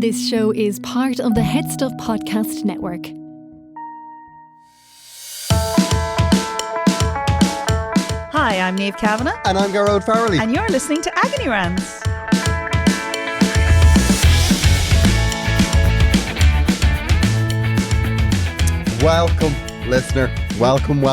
This show is part of the Head Stuff Podcast Network. Hi, I'm Niamh Kavanagh. And I'm Gearóid. And you're listening to Agony Rants. Welcome, listener. Welcome.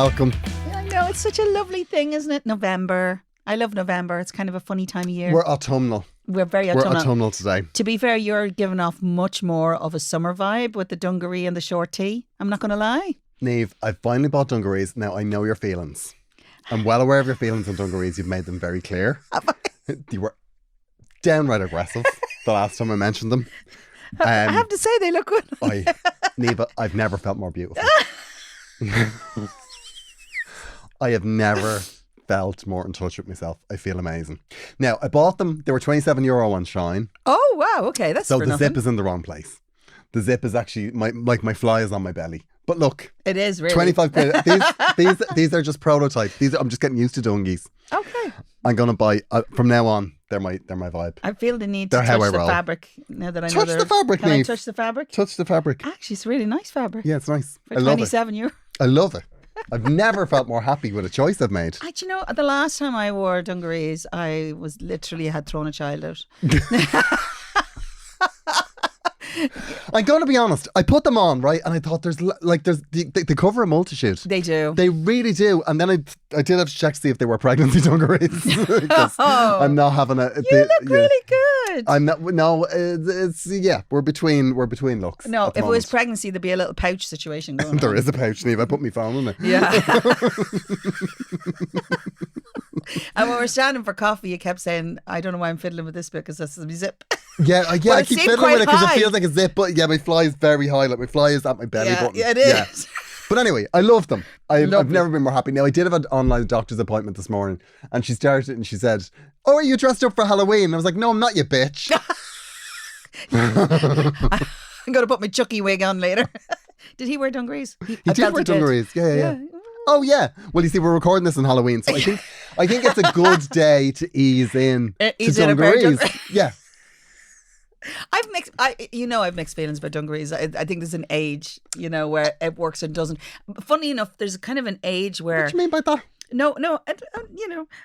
I know, it's such a lovely thing, isn't it? November. I love November. It's kind of a funny time of year. We're autumnal. We're very autumnal. We're autumnal today. To be fair, you're giving off much more of a summer vibe with the dungaree and the short tee. I'm not going to lie. Niamh, I've finally bought dungarees. Now I know your feelings. I'm well aware of your feelings on dungarees. You've made them very clear. You were downright aggressive the last time I mentioned them. I have to say they look good. Niamh, I've never felt more beautiful. I have never felt more in touch with myself. I feel amazing. Now, I bought them. They were €27 on Shine. Oh, wow. Okay, that's so for the nothing. zip is in the wrong place. The zip is actually, my fly is on my belly. But look. It is really. 25 quid. These are just prototype. I'm just getting used to dungies. Okay. I'm going to buy, from now on, they're my vibe. I feel the need to They're touch how I the roll. fabric. Now that I know Touch the fabric, Can I Niamh. touch the fabric? Touch the fabric. Actually, it's really nice fabric. Yeah, it's nice. For I love it. €27. I love it. I've never felt more happy with a choice I've made. Do you know, the last time I wore dungarees, I was literally had thrown a child out. I'm going to be honest. I put them on, right? And I thought they cover a multitude. They do. They really do. And then I did have to check to see if they were pregnancy dungarees. Because I'm not having a... You look really good. I'm not... No, it's... Yeah, we're between looks. No, at the if it was moment. pregnancy, there'd be a little pouch situation going on. There is a pouch, Niamh. I put my phone in it. Yeah. And when we're standing for coffee, you kept saying, I don't know why I'm fiddling with this bit because that's the zip. Yeah, Well, I it keep seemed fiddling with it quite because it high. feels like a zip. But yeah, my fly is very high. Like my fly is at my belly button. Yeah, it is. But anyway, I love them. I've Lovely. never been more happy. Now, I did have an online doctor's appointment this morning and she started and she said, oh, are you dressed up for Halloween? And I was like, no, I'm not, you bitch. I'm going to put my Chucky wig on later. Did he wear dungarees? He did wear dungarees. Yeah. Oh, yeah. Well, you see, we're recording this on Halloween. So I think it's a good day to ease in Ease to in a pair of dungarees. Yeah. I've mixed feelings about dungarees. I think there's an age, where it works and doesn't. Funny enough, there's kind of an age where... What do you mean by that? No,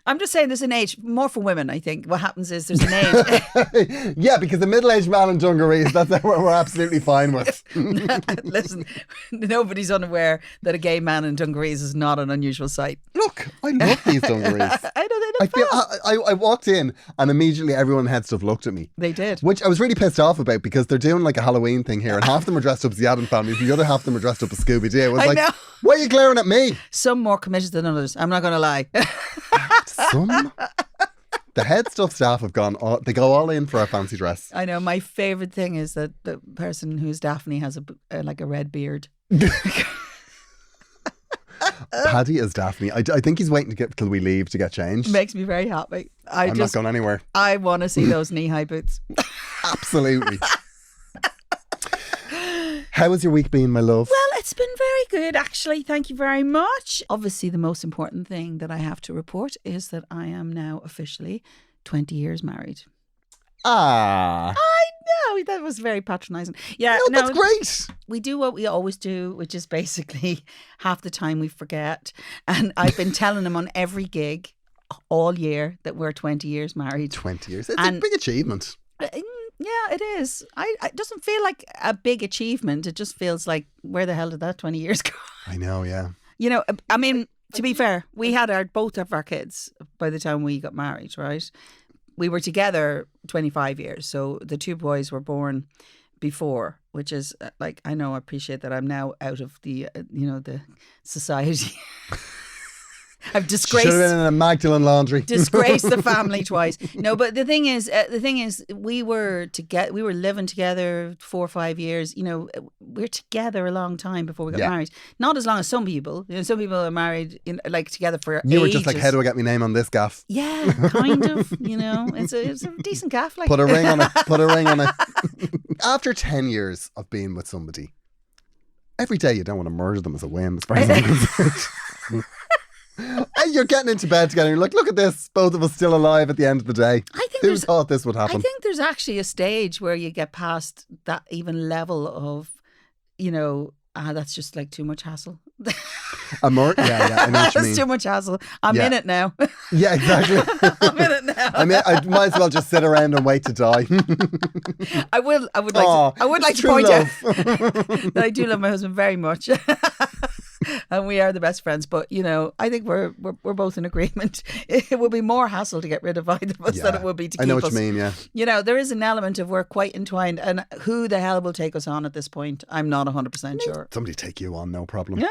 I'm just saying there's an age, more for women, I think. What happens is there's an age. Yeah, because the middle-aged man in dungarees, that's what we're absolutely fine with. Listen, nobody's unaware that a gay man in dungarees is not an unusual sight. Look, I love these dungarees. I know they look fab. I walked in and immediately everyone in Head Stuff looked at me. They did. Which I was really pissed off about because they're doing like a Halloween thing here and half of them are dressed up as the Adam family, the other half of them are dressed up as Scooby-Doo. I was like, know. why are you glaring at me? Some more committed than others. I'm not going to lie. Some? The Head Stuff staff have they go all in for our fancy dress. I know. My favourite thing is that the person who's Daphne has a red beard. Paddy is Daphne. I think he's waiting till we leave to get changed. Makes me very happy. I'm not going anywhere. I want to see those knee-high boots. Absolutely. How has your week been, my love? Well, it's been very good, actually. Thank you very much. Obviously, the most important thing that I have to report is that I am now officially 20 years married. Ah. I know, that was very patronising. Yeah, No, that's great. We do what we always do, which is basically half the time we forget. And I've been telling him on every gig all year that we're 20 years married. 20 years. It's a big achievement. Yeah, it is. It doesn't feel like a big achievement. It just feels like, where the hell did that 20 years go? I know, yeah. I mean, to be fair, we had both of our kids by the time we got married, right? We were together 25 years. So the two boys were born before, which is I appreciate that I'm now out of the, the society. I've disgraced. Should have been in a Magdalene laundry. Disgraced the family twice. No, but the thing is, we were living together 4 or 5 years. We're together a long time before we got married. Not as long as some people. Some people are married together for ages. You were just like, how do I get my name on this gaff? Yeah, kind of. It's a decent gaff. Like, put a ring on it. Put a ring on it. After 10 years of being with somebody, every day you don't want to murder them as a whim, as far as I'm concerned. And you're getting into bed together. And you're like, look at this. Both of us still alive at the end of the day. I think Who thought this would happen? I think there's actually a stage where you get past that even level of, that's just like too much hassle. Yeah, I know what you mean. That's too much hassle. I'm in it now. Yeah, exactly. I'm in it now. I might as well just sit around and wait to die. I would like to point out that I do love my husband very much. And we are the best friends, but I think we're both in agreement. It would be more hassle to get rid of either of us than it would be to keep us. I know what you mean, yeah. There is an element of we're quite entwined, and who the hell will take us on at this point? I'm not 100% sure. Somebody take you on, no problem.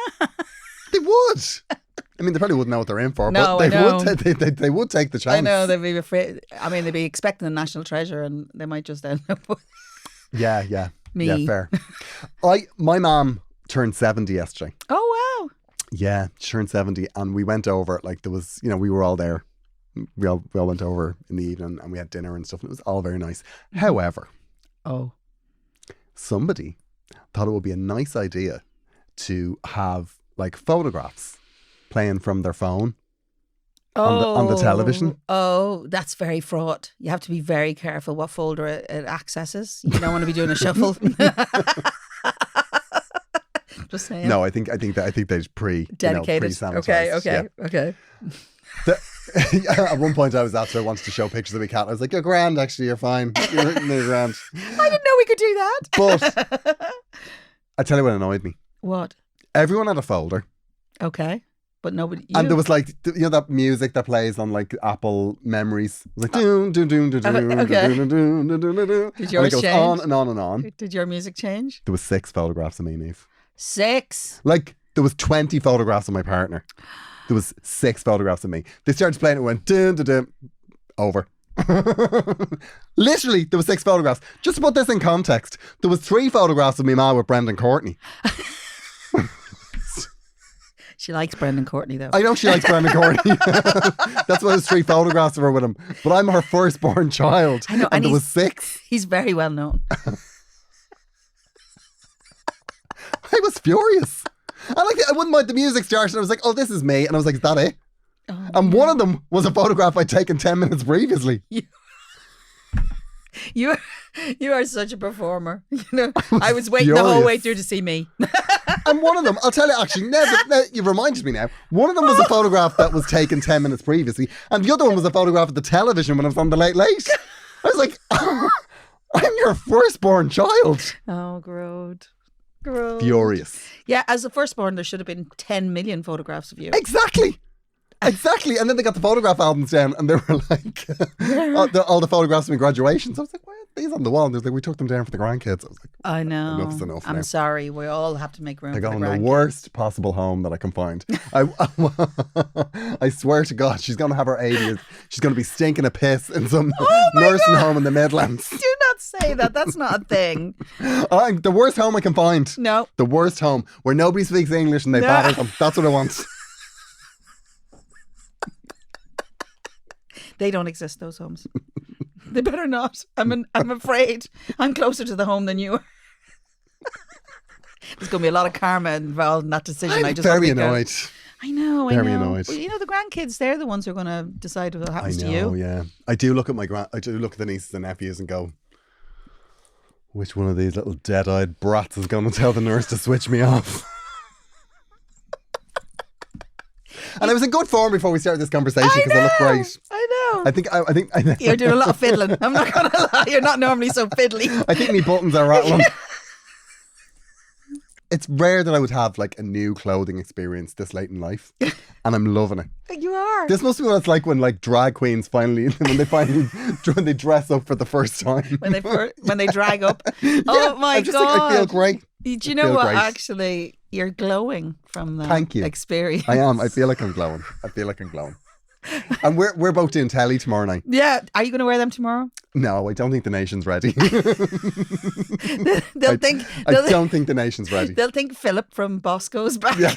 They would. I mean, they probably wouldn't know what they're in for, No, but I know. they would take the chance. I know, they'd be afraid. I mean, they'd be expecting the national treasure, and they might just end up with me. Yeah, fair. My mum turned 70 yesterday. Oh, wow. Yeah, she turned 70, and we went over, like, there was, we were all there. We all went over in the evening, and we had dinner and stuff, and it was all very nice. However, somebody thought it would be a nice idea to have, like, photographs playing from their phone on the television. Oh, that's very fraught. You have to be very careful what folder it accesses. You don't want to be doing a shuffle. Just saying. No, I think they just dedicated. Pre-sanitized. Okay. At one point, I was asked her once to show pictures of my cat. I was like, "You're grand, actually. You're fine. You're grand." I didn't know we could do that. But I tell you what annoyed me. What? Everyone had a folder. Okay. But nobody. And there was like, that music that plays on like Apple Memories. It was like, doom, doom, doom, doom, doom, doom, doom, doom, doom, doom. Did yours change? And it goes on and on and on. Did your music change? There was 6 photographs of me, Niamh. 6? Like, there was 20 photographs of my partner. There was 6 photographs of me. They started playing it and went, doom, doom, doom, over. Literally, there was 6 photographs. Just to put this in context, there was 3 photographs of me ma with Brendan Courtney. She likes Brendan Courtney, though. I know she likes Brendan Courtney. That's why there's 3 photographs of her with him. But I'm her firstborn child. I know, and there was 6. He's very well known. I was furious. I wouldn't mind the music starting. I was like, oh, this is me. And I was like, is that it? Oh, and one of them was a photograph I'd taken 10 minutes previously. You are such a performer. I was waiting the whole way through to see me. And one of them, I'll tell you actually, now you've reminded me now, one of them was a photograph that was taken 10 minutes previously, and the other one was a photograph of the television when I was on the Late Late. I was like, oh, I'm your firstborn child. Oh, Gearóid. Furious. Yeah, as a firstborn, there should have been 10 million photographs of you. Exactly. And then they got the photograph albums down, and they were like, all the photographs of my graduation. So I was like, why are these on the wall? And they was like, we took them down for the grandkids. I was like, I know. Enough's enough. I'm sorry. We all have to make room for the grandkids. I got in the worst possible home that I can find. I swear to God, she's going to have her 80th. She's going to be stinking a piss in some nursing home in the Midlands. Do not say that. That's not a thing. The worst home I can find. No. The worst home where nobody speaks English and they batter them. That's what I want. They don't exist, those homes. They better not. I'm afraid. I'm closer to the home than you are. There's going to be a lot of karma involved in that decision. I'm very annoyed. I know. Very annoyed. Well, the grandkids, they're the ones who are going to decide what happens to you. Yeah. I do look at the nieces and nephews and go, which one of these little dead-eyed brats is going to tell the nurse to switch me off? And I was in good form before we started this conversation because I look great. I know. I think You're doing a lot of fiddling. I'm not going to lie. You're not normally so fiddly. I think my buttons are rattling. It's rare that I would have like a new clothing experience this late in life, and I'm loving it. You are. This must be what it's like when like drag queens when they dress up for the first time. when they drag up. Oh my God! I feel great. Do you know what? Great. Actually, you're glowing from that. Thank you. Experience. I am. I feel like I'm glowing. And we're both doing telly tomorrow night. Yeah. Are you going to wear them tomorrow? No, I don't think the nation's ready. I don't think the nation's ready. They'll think Philip from Bosco's back. Yeah.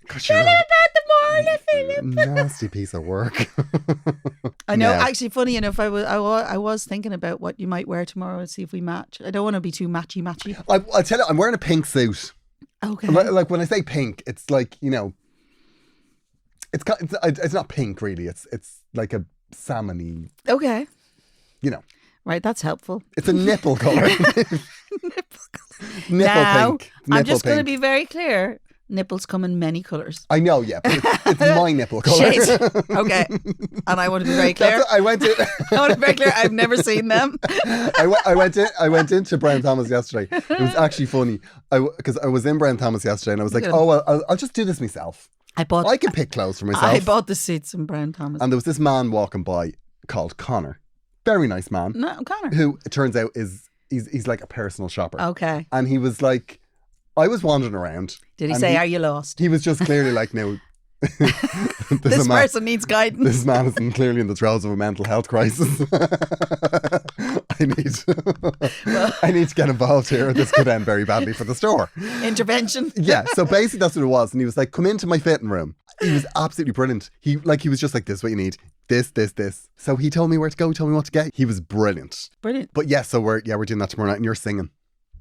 Tell him about the morning, Philip. Nasty piece of work. I know. Yeah. Actually, funny enough, I was thinking about what you might wear tomorrow and see if we match. I don't want to be too matchy. I tell you, I'm wearing a pink suit. Okay. Like when I say pink, it's like, you know, it's not pink really. It's like a salmon-y, Okay. you know. Right, that's helpful. It's a nipple colour. Nipple Nipple pink. I'm just Nipple going to pink. be very clear. Nipples come in many colours. I know, yeah, but it's my nipple colour. Shit. Okay. And I want to be very clear. I went to I want to be very clear. I've never seen them. I went into Brown Thomas yesterday. It was actually funny because I was in Brown Thomas yesterday and I was like, oh well, I'll just do this myself. I can pick clothes for myself. I bought the suits in Brown Thomas. And there was this man walking by called Connor. Very nice man. No, Connor. Who it turns out he's like a personal shopper. Okay. And he was like, I was wandering around. Did he say, are you lost? He was just clearly like, no. This person needs guidance. This man is clearly in the throes of a mental health crisis. I need to get involved here. This could end very badly for the store. Intervention. Yeah, so basically that's what it was. And he was like, come into my fitting room. He was absolutely brilliant. He was just like, this is what you need. This. So he told me where to go, he told me what to get. He was brilliant. Brilliant. But yeah, so we're doing that tomorrow night and you're singing.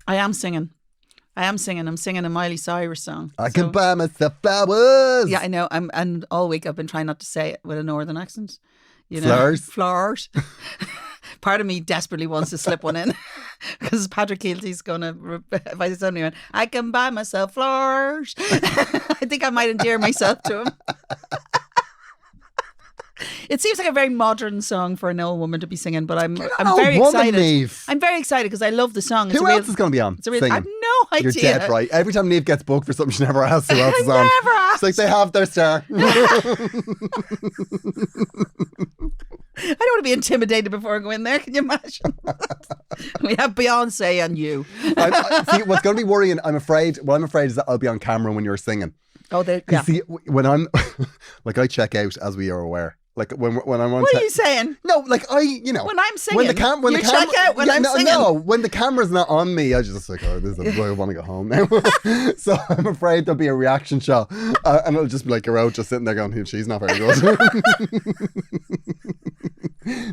I am singing. I'm singing a Miley Cyrus song. I can buy myself flowers. Yeah, I know. And all week I've been trying not to say it with a northern accent. You know, flowers. Part of me desperately wants to slip one in because Patrick Keelty's going to, if I suddenly went, I can buy myself flowers. I think I might endear myself to him. It seems like a very modern song for an old woman to be singing, but I'm very excited. Niamh. I'm very excited because I love the song. Who else is going to be on singing? I have no idea. You're dead right. Every time Niamh gets booked for something, she never asks who else is on. Never asked. It's like they have their star. I don't want to be intimidated before I go in there. Can you imagine? We have Beyonce and you. See, what's going to be worrying, I'm afraid is that I'll be on camera when you're singing. Oh, yeah. See, when I'm, like I check out, as we are aware. Like when I'm on. What are you saying? No, like when I'm singing. When the camera, you check out when I'm singing. No, when the camera's not on me, I just like, oh, I want to go home now. So I'm afraid there'll be a reaction shot, and it'll just be like Gearóid just sitting there going, "She's not very good."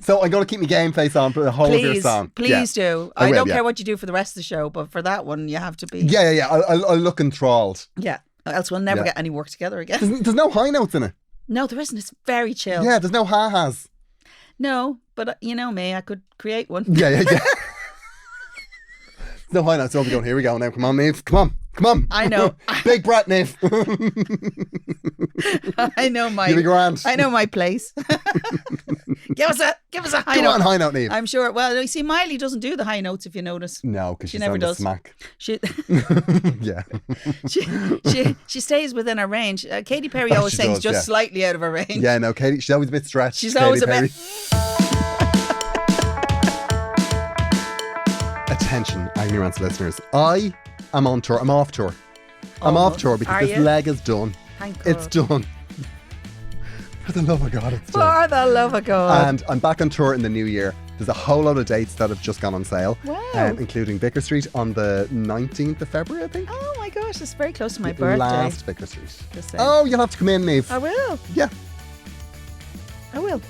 So I'm going to keep my game face on for the whole of your song. Please do. I don't care what you do for the rest of the show, but for that one, you have to be. Yeah. I'll look enthralled. Yeah. Else we'll never get any work together again. There's no high notes in it. No, there isn't. It's very chill. Yeah, there's no ha-has. No, but you know me, I could create one. Yeah. No high notes. So I'll be going, here we go now. Come on, Niamh. Come on. I know. Big brat, Niamh. I know my. You'll be grand. I know my place. Give us a high note. Come on, high note, Niamh. I'm sure. Well, you see, Miley doesn't do the high notes if you notice. No, because she never does. Smack. She, yeah. she stays within her range. Katy Perry always sings just slightly out of her range. Yeah, no, Katy. She's always a bit stretched. She's always Katy a bit. Attention, ignorance listeners. I am on tour. I'm off tour. I'm off tour because this leg is done. Thank God. It's done. For the love of God, it's done. For the love of God. And I'm back on tour in the new year. There's a whole lot of dates that have just gone on sale. Wow. Including Vicar Street on the 19th of February, I think. Oh my gosh, it's very close to my birthday. Last Vicar Street. Oh, you'll have to come in, Niamh. I will. Yeah. I will.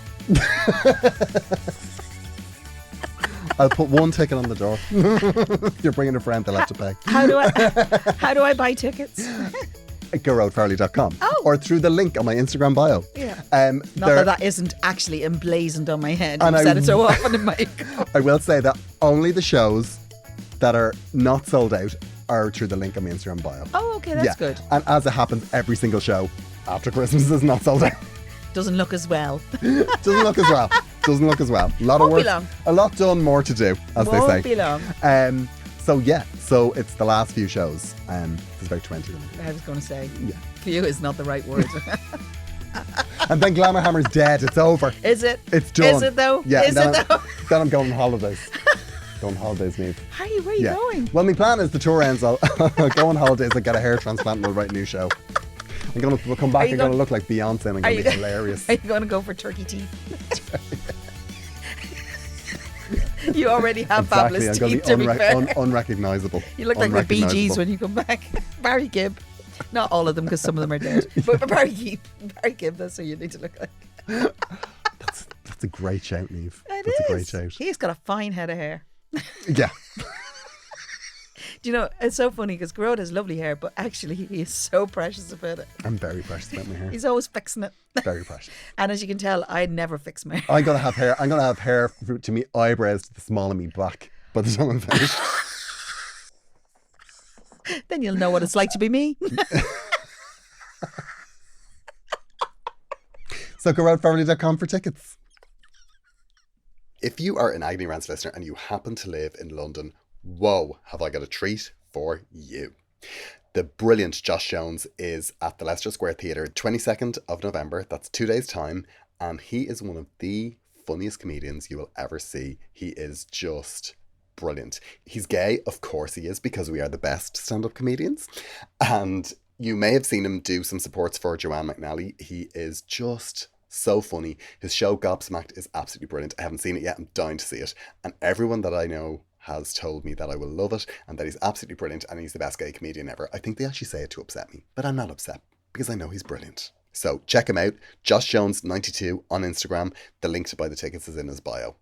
I'll put one ticket on the door. If you're bringing a friend, they'll have to pay. How do I buy tickets? Gearóidfarley.com or through the link on my Instagram bio. Yeah. Not that isn't actually emblazoned on my head. I've said it so often in my I will say that only the shows that are not sold out are through the link on my Instagram bio. Oh, okay, that's good. And as it happens, every single show after Christmas is not sold out. Doesn't look as well. Doesn't look as well. A lot of work. A lot done, more to do, as they say. Won't be long. So it's the last few shows. There's about 20 of them. I was going to say, few is not the right word. And then Glamour Hammer's dead. It's over. Is it? It's done. Is it though? Yeah. Is it though? Then I'm going on holidays. Niamh. Where are you going? Well, my plan is the tour ends. I'll go on holidays and get a hair transplant and we'll write a new show. I'm going to come back and going to look like Beyonce and I'm going to be hilarious. Are you going to go for turkey teeth? You already have fabulous teeth, to be fair. Unrecognisable. You look like the Bee Gees when you come back. Barry Gibb. Not all of them, because some of them are dead. But Barry gave this, so you need to look like. That's a great shout, Niamh. It That's is. a great shout. He's got a fine head of hair. Yeah. Do you know, it's so funny because Gearóid has lovely hair, but actually he is so precious about it. I'm very precious about my hair. He's always fixing it. Very precious. And as you can tell, I never fix my hair. I'm gonna have hair to me eyebrows to the small of me back by the time I'm finished. Then you'll know what it's like to be me. So gearóidfarrelly.com for tickets. If you are an Agony Rants listener and you happen to live in London, whoa, have I got a treat for you. The brilliant Josh Jones is at the Leicester Square Theatre 22nd of November. That's 2 days' time. And he is one of the funniest comedians you will ever see. He is just brilliant. He's gay, of course he is, because we are the best stand-up comedians. And you may have seen him do some supports for Joanne McNally. He is just so funny. His show Gobsmacked is absolutely brilliant. I haven't seen it yet. I'm dying to see it. And everyone that I know has told me that I will love it and that he's absolutely brilliant and he's the best gay comedian ever. I think they actually say it to upset me, but I'm not upset because I know he's brilliant. So check him out, Josh Jones 92 on Instagram. The link to buy the tickets is in his bio.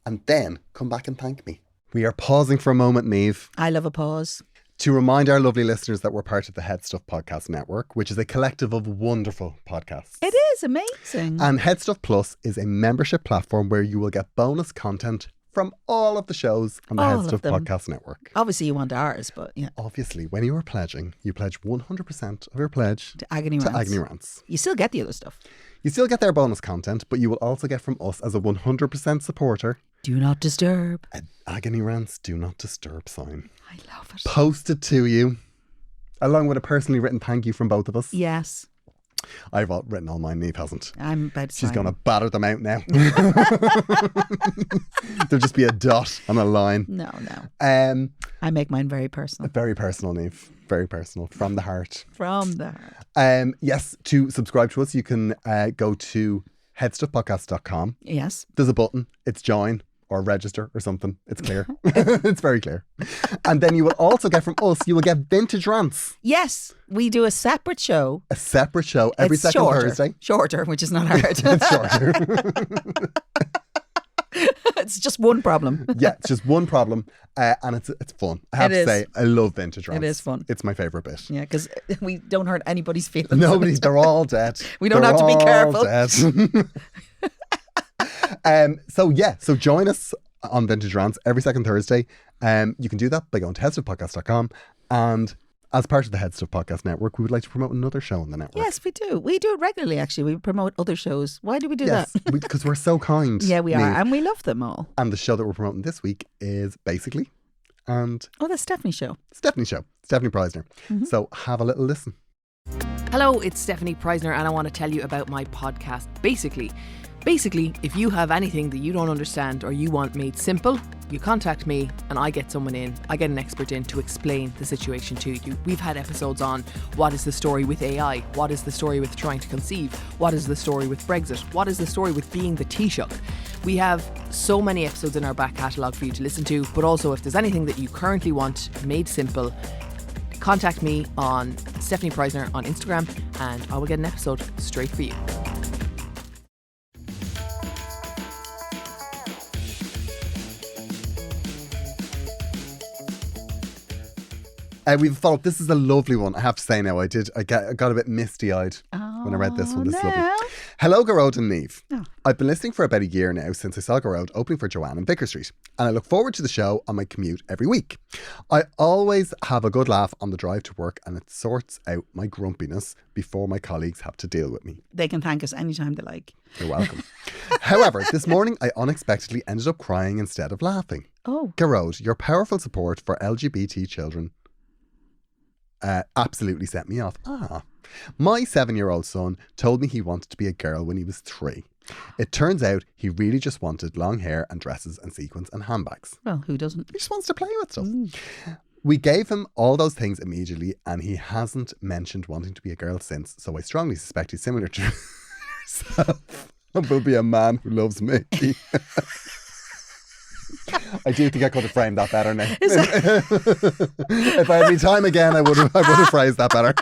And then come back and thank me. We are pausing for a moment, Niamh, I love a pause. to remind our lovely listeners that we're part of the Head Stuff Podcast Network, which is a collective of wonderful podcasts. It is amazing. And Head Stuff Plus is a membership platform where you will get bonus content from all of the shows on the All Head of Stuff them. Podcast Network. Obviously you want ours, but yeah. Obviously, when you are pledging, you pledge 100% of your pledge To Agony to Rants. Agony Rants. You still get the other stuff. You still get their bonus content, but you will also get from us as a 100% supporter Do not disturb. an Agony Rants Do Not Disturb sign. I love it. Posted to you, along with a personally written thank you from both of us. Yes. I've written all mine, Niamh hasn't. I'm about to She's sign. going to batter them out now. There'll just be a dot on a line. No. I make mine very personal. Very personal, Niamh. Very personal. From the heart. From the heart. Yes, to subscribe to us, you can go to headstuffpodcast.com. Yes. There's a button. It's join or register or something. It's clear. It's very clear. And then you will also get from us, you will get Vintage Rants. Yes. We do a separate show. A separate show every It's second shorter. Thursday. Shorter, which is not hard. It's shorter. It's just one problem. Yeah, it's just one problem. And it's fun. I have It to is. say, I love Vintage Rants. It is fun. It's my favourite bit. Yeah, because we don't hurt anybody's feelings. They're all dead. We don't They're have to be all careful. Dead. So join us on Vintage Rants every second Thursday. You can do that by going to headstuffpodcast.com. And as part of the Head Stuff Podcast Network, we would like to promote another show on the network. Yes, we do. We do it regularly, actually. We promote other shows. Why do we do Yes, that? because we're so kind. Yeah, we are. Niamh. And we love them all. And the show that we're promoting this week is Basically and Oh, the Stephanie show. Stephanie show. Stephanie Preisner. So have a little listen. Hello, it's Stephanie Preisner and I want to tell you about my podcast, Basically. Basically, if you have anything that you don't understand or you want made simple, you contact me and I get someone in, I get an expert in to explain the situation to you. We've had episodes on what is the story with AI, what is the story with trying to conceive, what is the story with Brexit, what is the story with being the Taoiseach. We have so many episodes in our back catalogue for you to listen to, but also if there's anything that you currently want made simple, contact me on Stephanie Preisner on Instagram and I will get an episode straight for you. We've followed. This is a lovely one. I have to say now, I got a bit misty-eyed when I read this one. This is lovely. Hello, Gearóid and Niamh. Oh. I've been listening for about a year now since I saw Gearóid opening for Joanne in Vicar Street, and I look forward to the show on my commute every week. I always have a good laugh on the drive to work, and it sorts out my grumpiness before my colleagues have to deal with me. They can thank us anytime they like. You're welcome. However, this morning I unexpectedly ended up crying instead of laughing. Oh. Gearóid, your powerful support for LGBT children absolutely set me off. My 7-year-old son told me he wanted to be a girl when he was 3. It turns out he really just wanted long hair and dresses and sequins and handbags. Well, who doesn't? He just wants to play with stuff. We gave him all those things immediately and he hasn't mentioned wanting to be a girl since, so I strongly suspect he's similar to yourself and will be a man who loves me. I do think I could have framed that better now. If I had any time again, I would have phrased that better.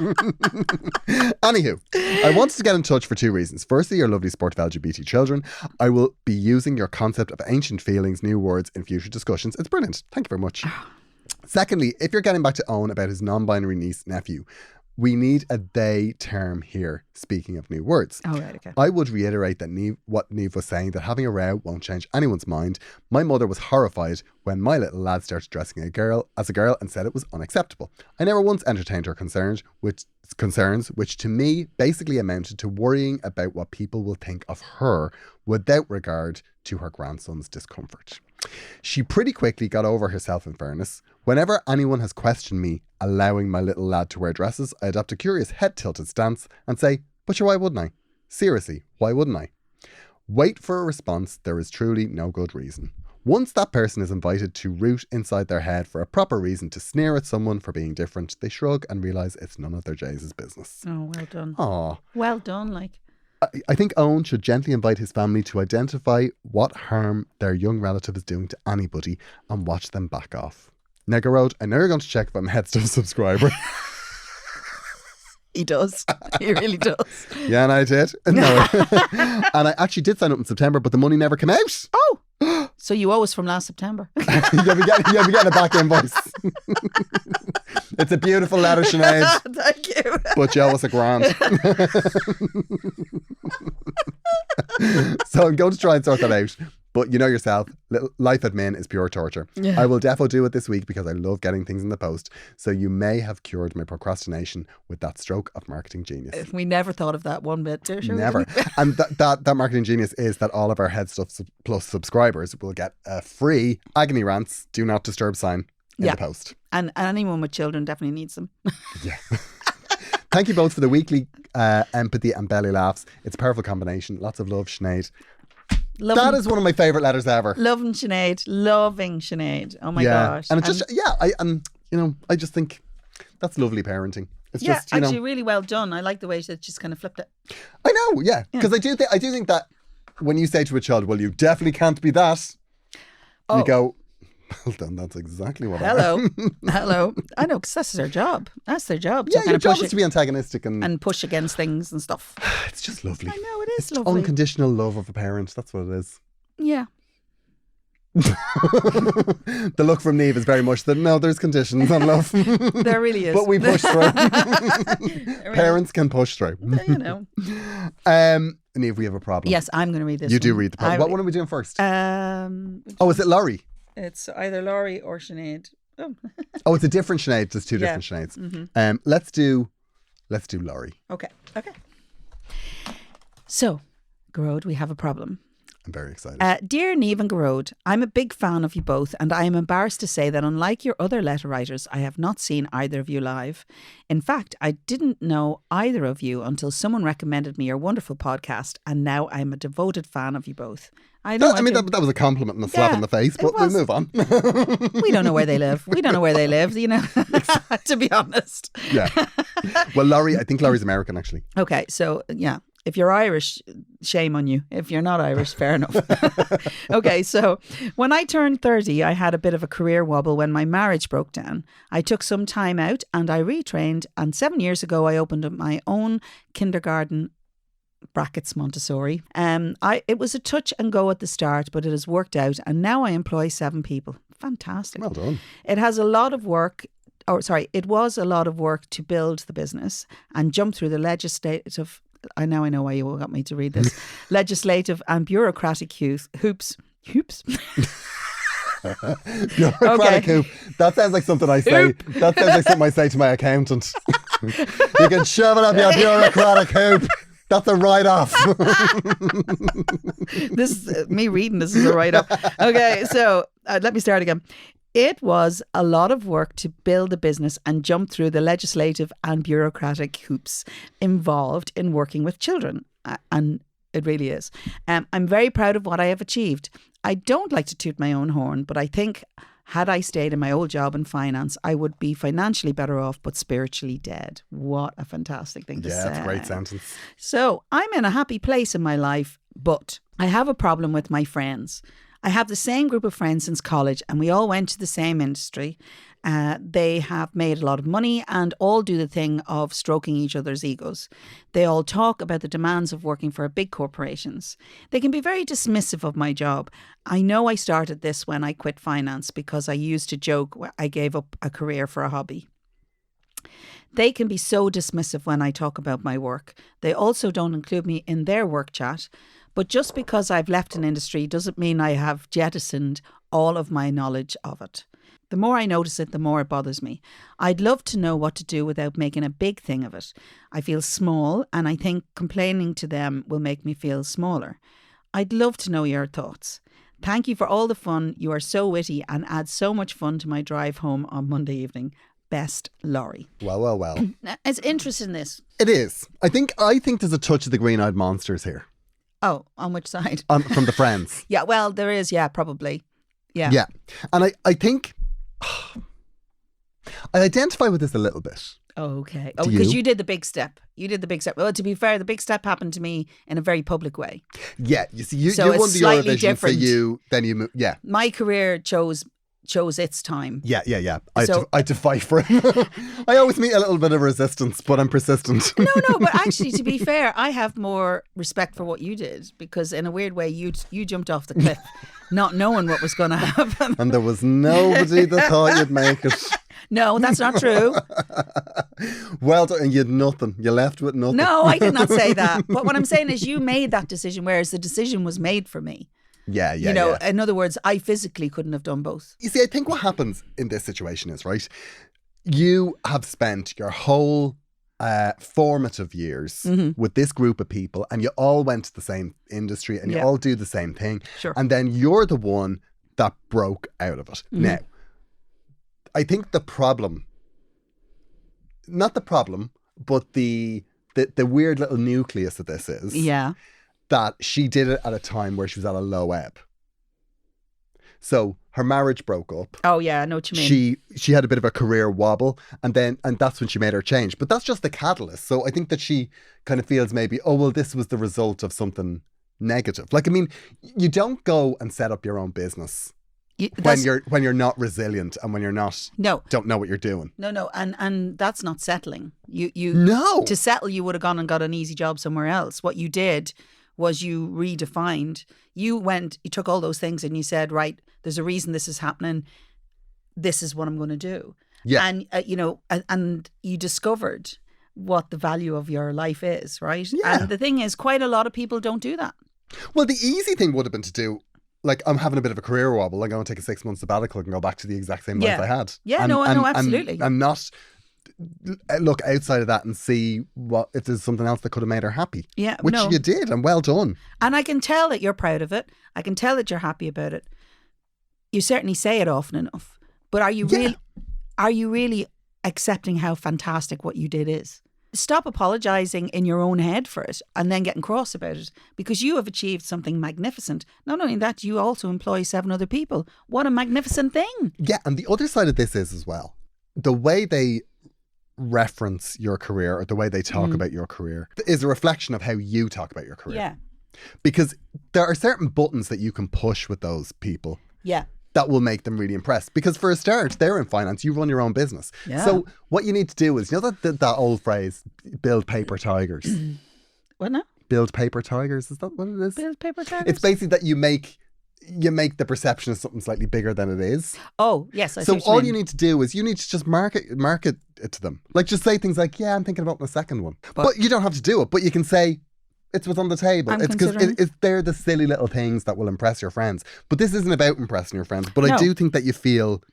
Anywho, I wanted to get in touch for two reasons. Firstly, your lovely sport of LGBT children. I will be using your concept of ancient feelings, new words in future discussions. It's brilliant. Thank you very much. Secondly, if you're getting back to Owen about his non-binary niece-nephew, we need a they term here, speaking of new words. Oh, right, okay. I would reiterate that what Niamh was saying, that having a row won't change anyone's mind. My mother was horrified when my little lad started dressing as a girl and said it was unacceptable. I never once entertained her concerns, which to me basically amounted to worrying about what people will think of her without regard to her grandson's discomfort. She pretty quickly got over herself, in fairness. Whenever anyone has questioned me allowing my little lad to wear dresses, I adopt a curious head-tilted stance and say, but sure, why wouldn't I? Seriously, why wouldn't I? Wait for a response. There is truly no good reason. Once that person is invited to root inside their head for a proper reason to sneer at someone for being different, they shrug and realise it's none of their Jays' business. Oh, well done. Aw. Well done, like. I think Owen should gently invite his family to identify what harm their young relative is doing to anybody and watch them back off. Now, Gearóid, I know you're going to check if I'm a Head Stuff subscriber. He does. He really does. Yeah, and I did. No. And I actually did sign up in September, but the money never came out. Oh! So you owe us from last September. You'll be getting a back invoice. It's a beautiful letter, Sinead. Thank you. But you owe us £1,000. So I'm going to try and sort that out. But you know yourself, life admin is pure torture. Yeah. I will defo do it this week because I love getting things in the post. So you may have cured my procrastination with that stroke of marketing genius. We never thought of that one bit, sure. Never. And that marketing genius is that all of our Head Stuff Plus subscribers will get a free agony rants, do not disturb sign in the post. And anyone with children definitely needs them. Yeah. Thank you both for the weekly empathy and belly laughs. It's a powerful combination. Lots of love, Sinead. That is one of my favourite letters ever. Loving Sinead. Oh my gosh. And it's just, I just think that's lovely parenting. It's just, actually really well done. I like the way that she's kind of flipped it. I know, yeah. Because I do think that when you say to a child, well, you definitely can't be that. You go, well done, that's exactly what I am. Hello. I know, because that's their job. That's their job. Yeah, your job is to be antagonistic and push against things and stuff. It's just lovely. I know, it is it's lovely. Unconditional love of a parent. That's what it is. Yeah. The look from Niamh is very much that no, there's conditions on love. There really is. But we push through. Parents can push through. You know. Niamh, we have a problem. Yes, I'm going to read this. You do read the problem. What one are we doing first? Is it Laurie? It's either Laurie or Sinead. Oh, it's a different Sinead. There's two different Sineads. Mm-hmm. Let's do Laurie. Okay. So, Gearóid, we have a problem. I'm very excited. Dear Niamh and Gearóid, I'm a big fan of you both, and I am embarrassed to say that unlike your other letter writers, I have not seen either of you live. In fact, I didn't know either of you until someone recommended me your wonderful podcast, and now I'm a devoted fan of you both. That was a compliment and a slap in the face, but we'll move on. We don't know where they live. To be honest. Yeah. Well, Laurie, I think Laurie's American, actually. Okay, so, yeah. If you're Irish, shame on you. If you're not Irish, fair enough. Okay, so when I turned 30, I had a bit of a career wobble when my marriage broke down. I took some time out and I retrained. And 7 years ago, I opened up my own kindergarten brackets Montessori. It was a touch and go at the start, but it has worked out. And now I employ 7 people. Fantastic. Well done. It was a lot of work to build the business and jump through the legislative... I know why you got me to read this. Legislative and bureaucratic hoops. Bureaucratic hoop. That sounds like something I say. That sounds like something I say to my accountant. You can shove it up your bureaucratic hoop. That's a write-off. Me reading this is a write-off. Okay, so let me start again. It was a lot of work to build a business and jump through the legislative and bureaucratic hoops involved in working with children. And it really is. I'm very proud of what I have achieved. I don't like to toot my own horn, but I think had I stayed in my old job in finance, I would be financially better off, but spiritually dead. What a fantastic thing to say. Yeah, it's a great sentence. So I'm in a happy place in my life, but I have a problem with my friends. I have the same group of friends since college and we all went to the same industry. They have made a lot of money and all do the thing of stroking each other's egos. They all talk about the demands of working for big corporations. They can be very dismissive of my job. I know I started this when I quit finance because I used to joke I gave up a career for a hobby. They can be so dismissive when I talk about my work. They also don't include me in their work chat. But just because I've left an industry doesn't mean I have jettisoned all of my knowledge of it. The more I notice it, the more it bothers me. I'd love to know what to do without making a big thing of it. I feel small and I think complaining to them will make me feel smaller. I'd love to know your thoughts. Thank you for all the fun. You are so witty and add so much fun to my drive home on Monday evening. Best, Laurie. Well. It's interesting, this. It is. I think there's a touch of the green-eyed monsters here. Oh, on which side? From the friends. Yeah, well, there is, yeah, probably. Yeah. Yeah. And I think I identify with this a little bit. Oh, okay. Do Because you? you did the big step. Well, to be fair, the big step happened to me in a very public way. Yeah. You see, So you it's won the slightly Eurovision different. for you, then you move. Yeah. My career chose its time. Yeah. I So- had to fight for it. I always meet a little bit of resistance, but I'm persistent. No, but actually, to be fair, I have more respect for what you did because in a weird way, you jumped off the cliff not knowing what was going to happen. And there was nobody that thought you'd make it. No, that's not true. Well done. And you had nothing. You left with nothing. No, I did not say that. But what I'm saying is you made that decision, whereas the decision was made for me. Yeah. You know, in other words, I physically couldn't have done both. You see, I think what happens in this situation is, right, you have spent your whole formative years with this group of people and you all went to the same industry and you all do the same thing. Sure. And then you're the one that broke out of it. Now, I think the problem, not the problem, but the weird little nucleus of this is that she did it at a time where she was at a low ebb. So her marriage broke up. Oh yeah, I know what you mean. She had a bit of a career wobble and that's when she made her change. But that's just the catalyst. So I think that she kind of feels maybe, oh, well, this was the result of something negative. Like, I mean, you don't go and set up your own business when you're not resilient and when you're not don't know what you're doing. No, and that's not settling. No. To settle, you would have gone and got an easy job somewhere else. What you did was you redefined. You took all those things and you said, right, there's a reason this is happening. This is what I'm going to do. Yeah. And, and you discovered what the value of your life is, right? Yeah. And the thing is, quite a lot of people don't do that. Well, the easy thing would have been to do, like, I'm having a bit of a career wobble. I'm going to take a 6 month sabbatical and go back to the exact same life I had. Yeah, and, absolutely. And not look outside of that and see if there's something else that could have made her happy. Yeah, which you did, and well done. And I can tell that you're proud of it. I can tell that you're happy about it. You certainly say it often enough. But are you really accepting how fantastic what you did is? Stop apologising in your own head for it and then getting cross about it, because you have achieved something magnificent. Not only that, you also employ 7 other people. What a magnificent thing. Yeah, and the other side of this is as well, the way they reference your career or the way they talk about your career is a reflection of how you talk about your career. Yeah. Because there are certain buttons that you can push with those people. Yeah. That will make them really impressed. Because for a start, they're in finance, you run your own business. Yeah. So what you need to do is, you know that old phrase, build paper tigers. What now? Build paper tigers, is that what it is? Build paper tigers? It's basically that you make the perception of something slightly bigger than it is. Oh, yes. I see So what you all mean. you need to do is you need to just market it to them. Like, just say things like, yeah, I'm thinking about the second one. But you don't have to do it. But you can say, it's what's on the table. I'm It's because considering. they're the silly little things that will impress your friends. But this isn't about impressing your friends. But I No. do think that you feel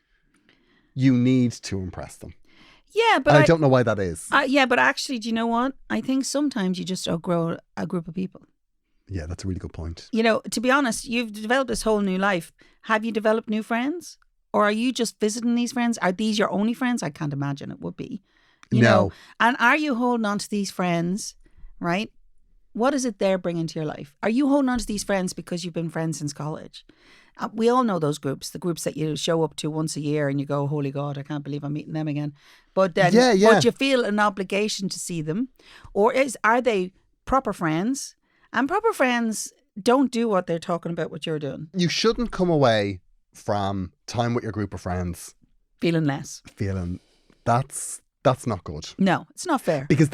you need to impress them. Yeah, but And I don't know why that is. yeah, but actually, do you know what? I think sometimes you just outgrow a group of people. Yeah, that's a really good point. You know, to be honest, you've developed this whole new life. Have you developed new friends? Or are you just visiting these friends? Are these your only friends? I can't imagine it would be. You No. know? And are you holding on to these friends, right? What is it they're bringing to your life? Are you holding on to these friends because you've been friends since college? We all know those groups, the groups that you show up to once a year and you go, holy God, I can't believe I'm meeting them again. But then, Yeah. but you feel an obligation to see them. Or are they proper friends? And proper friends don't do what they're talking about, what you're doing. You shouldn't come away from time with your group of friends Feeling less. feeling that's not good. No, it's not fair. Because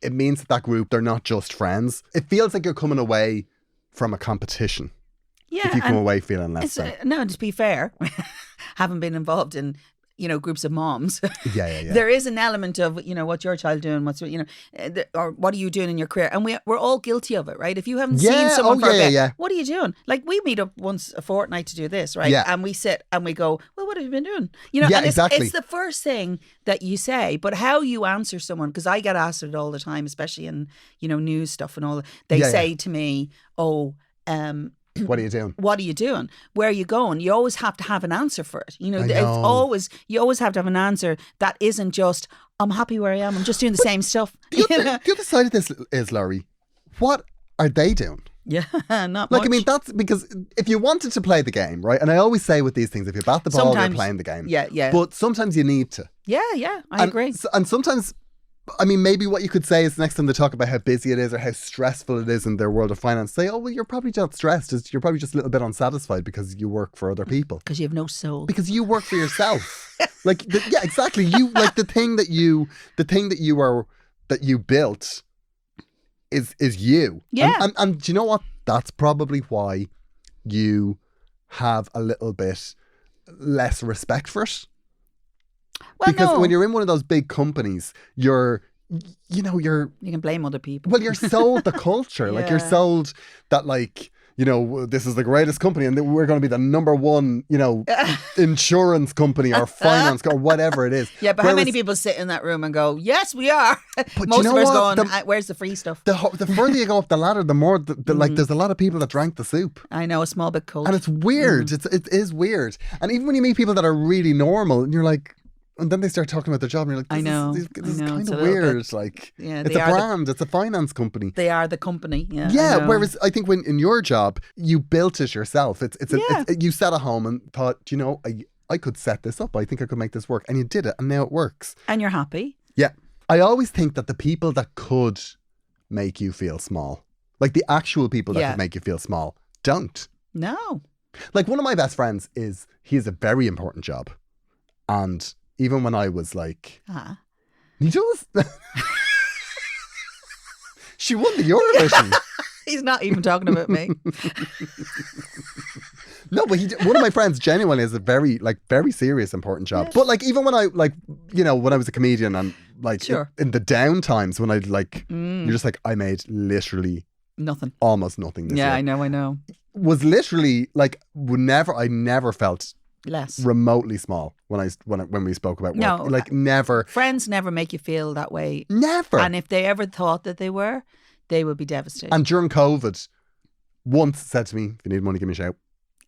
it means that group, they're not just friends. It feels like you're coming away from a competition. Yeah. If you come and away feeling less so. no, to be fair, having been involved in, groups of moms. Yeah. There is an element of, what's your child doing? Or what are you doing in your career? And we're all guilty of it, right? If you haven't seen someone for a bit, what are you doing? Like we meet up once a fortnight to do this, right? Yeah. And we sit and we go, well, what have you been doing? Yeah, and exactly. It's the first thing that you say, but how you answer someone, because I get asked it all the time, especially in, news stuff and all that. They say to me, what are you doing? What are you doing? Where are you going? You always have to have an answer for it. You always have to have an answer that isn't just, I'm happy where I am, I'm just doing the same stuff. The other side of this is, Laurie, what are they doing? Yeah, not Like, much. I mean, that's because if you wanted to play the game, right? And I always say with these things, if you bat the ball, Sometimes, you're playing the game. Yeah. But sometimes you need to. Yeah, I agree. And sometimes, I mean, maybe what you could say is next time they talk about how busy it is or how stressful it is in their world of finance, say, oh, well, you're probably not stressed. You're probably just a little bit unsatisfied because you work for other people. Because you have no soul. Because you work for yourself. Yeah, exactly. You like the thing that you built is you. Yeah. And do you know what? That's probably why you have a little bit less respect for it. Well, Because when you're in one of those big companies, you're you can blame other people. well, you're sold the culture. Like you're Yeah. sold that this is the greatest company and that we're going to be the number one, insurance company or finance or whatever it is. Yeah, but how Whereas many people sit in that room and go, yes, we are? But Most you of know us what? going, where's the free stuff? The further you go up the ladder, the more there's a lot of people that drank the soup. I know, a small bit cold. And it's weird. It is weird. And even when you meet people that are really normal and you're like, and then they start talking about their job and you're like, I know. This is kind It's of a little weird. bit- Like, Yeah, it's they a are brand. It's a finance company. They are the company. Yeah. Yeah, I know. whereas I think when in your job, you built it yourself. You sat at home and thought, I could set this up. I think I could make this work. And you did it and now it works. And you're happy. Yeah. I always think that the people that could make you feel small, like the actual people that could make you feel small, don't. No. Like one of my best friends he has a very important job. And even when I was like, he does. She won the Eurovision. He's not even talking about me. No, but one of my friends genuinely has a very serious, important job. But like, even when I when I was a comedian and like Sure. in the down times when I'd you're just like, I made literally Nothing. almost nothing this year. I know. Was literally like, I never felt Less. remotely small when we spoke about work. No. Like never. Friends never make you feel that way. Never. And if they ever thought that they were, they would be devastated. And during COVID, once said to me, if you need money, give me a shout.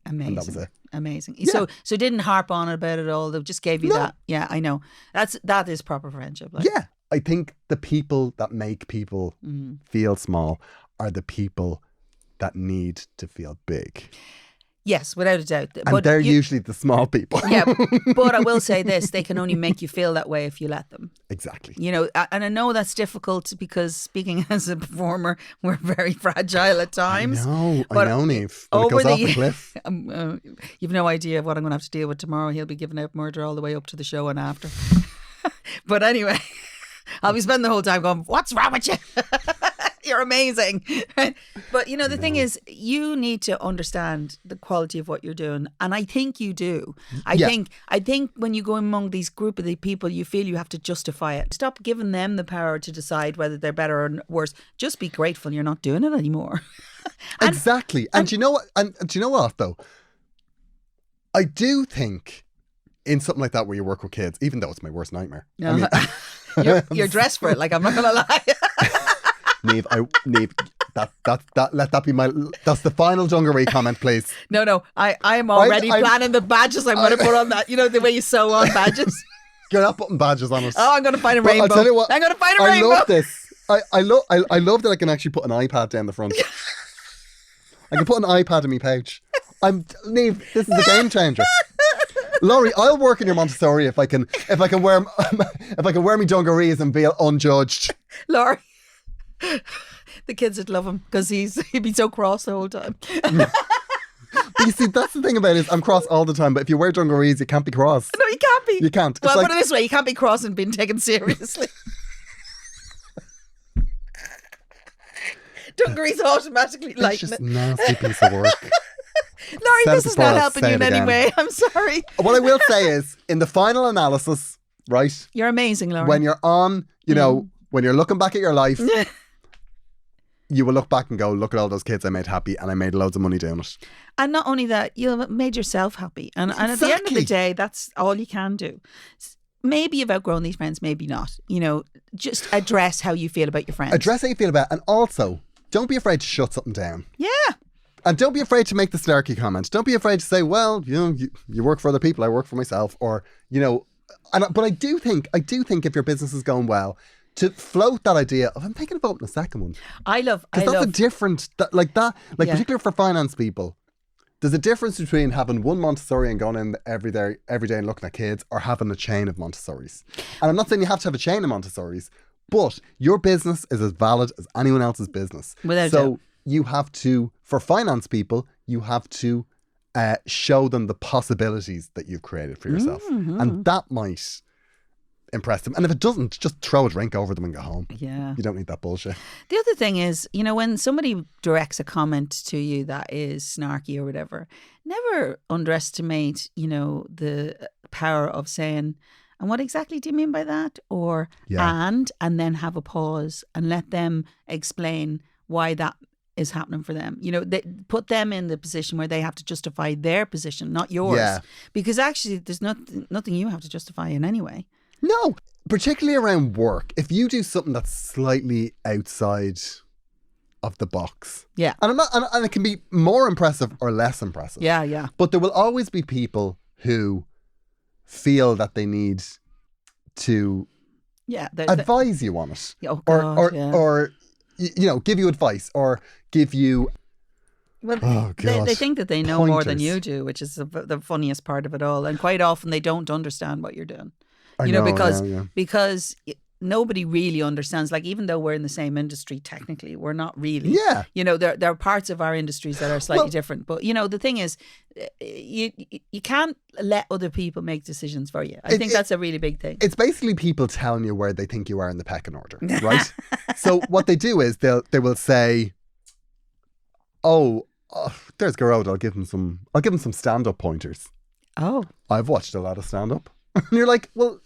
Amazing. And that was it. Amazing. Yeah. So didn't harp on about it all. They just gave you that. Yeah, I know. That is proper friendship. Like. Yeah. I think the people that make people feel small are the people that need to feel big. Yes, without a doubt. And But they're usually the small people. Yeah, but I will say this, they can only make you feel that way if you let them. Exactly. And I know that's difficult because speaking as a performer, we're very fragile at times. I know, But Niamh. When it goes off the cliff. You've no idea what I'm going to have to deal with tomorrow. He'll be giving out murder all the way up to the show and after. But anyway, I'll be spending the whole time going, what's wrong with you? You're amazing. But the thing is, you need to understand the quality of what you're doing. And I think you do. I think when you go among these group of the people, you feel you have to justify it. Stop giving them the power to decide whether they're better or worse. Just be grateful you're not doing it anymore. Exactly. And do you know what? And do you know what though? I do think in something like that where you work with kids, even though it's my worst nightmare. No. I mean, You're dressed for it. Like, I'm not going to lie. Niamh, let that be that's the final dungaree comment, please. No, I am already planning the badges I'm going to put on that. The way you sew on badges. You're not putting badges on us. Oh, I'm going to find a But rainbow. I'll tell you what, I'm going to find a I rainbow. love this. I love that I can actually put an iPad down the front. I can put an iPad in my pouch. Niamh, this is a game changer. Laurie, I'll work in your Montessori if I can wear my dungarees and be unjudged. Laurie, The kids would love him because he'd be so cross the whole time. But you see, that's the thing about it is I'm cross all the time, but if you wear dungarees, you can't be cross. No, you can't be. You can't. Well, It's put it this way, you can't be cross and being taken seriously. Dungarees automatically It's lighten just it. nasty piece of work. Laurie, Said it this is not before, helping say you it in any again. way. I'm sorry. What I will say is, in the final analysis, right, You're amazing, Laurie. when you're on, when you're looking back at your life, you will look back and go, look at all those kids I made happy and I made loads of money doing it. And not only that, you made yourself happy. And at the end of the Exactly. day, that's all you can do. Maybe you've outgrown these friends, maybe not. Just address how you feel about your friends. Address how you feel about it, and also, don't be afraid to shut something down. Yeah. And don't be afraid to make the snarky comment. Don't be afraid to say, well, you work for other people, I work for myself. Or, but I do think if your business is going well, to float that idea of, I'm taking a vote in a second one. Because that's a different, particularly for finance people, there's a difference between having one Montessori and going in every day and looking at kids, or having a chain of Montessoris. And I'm not saying you have to have a chain of Montessoris, but your business is as valid as anyone else's business. Without so doubt. you have to, for finance people, you have to show them the possibilities that you've created for yourself. Mm-hmm. And that might impress them. And if it doesn't, just throw a drink over them and go home. Yeah. You don't need that bullshit. The other thing is, when somebody directs a comment to you that is snarky or whatever, never underestimate, the power of saying, and what exactly do you mean by that? Or, and then have a pause and let them explain why that is happening for them. They put them in the position where they have to justify their position, not yours. Yeah. Because actually there's nothing you have to justify in any way. No, particularly around work. If you do something that's slightly outside of the box. Yeah. And and it can be more impressive or less impressive. Yeah, yeah. But there will always be people who feel that they need to advise you on it. Oh, God, or give you advice or give you they think that they know more than pointers. you do, which is the funniest part of it all. And quite often they don't understand what you're doing. Because nobody really understands. Like, even though we're in the same industry, technically, we're not really. Yeah. There are parts of our industries that are slightly different. But, the thing is, you can't let other people make decisions for you. I think that's a really big thing. It's basically people telling you where they think you are in the pecking order, right? So what they do is they will say, oh, there's Gearóid, I'll give him some stand-up pointers. Oh. I've watched a lot of stand-up. And you're like, well,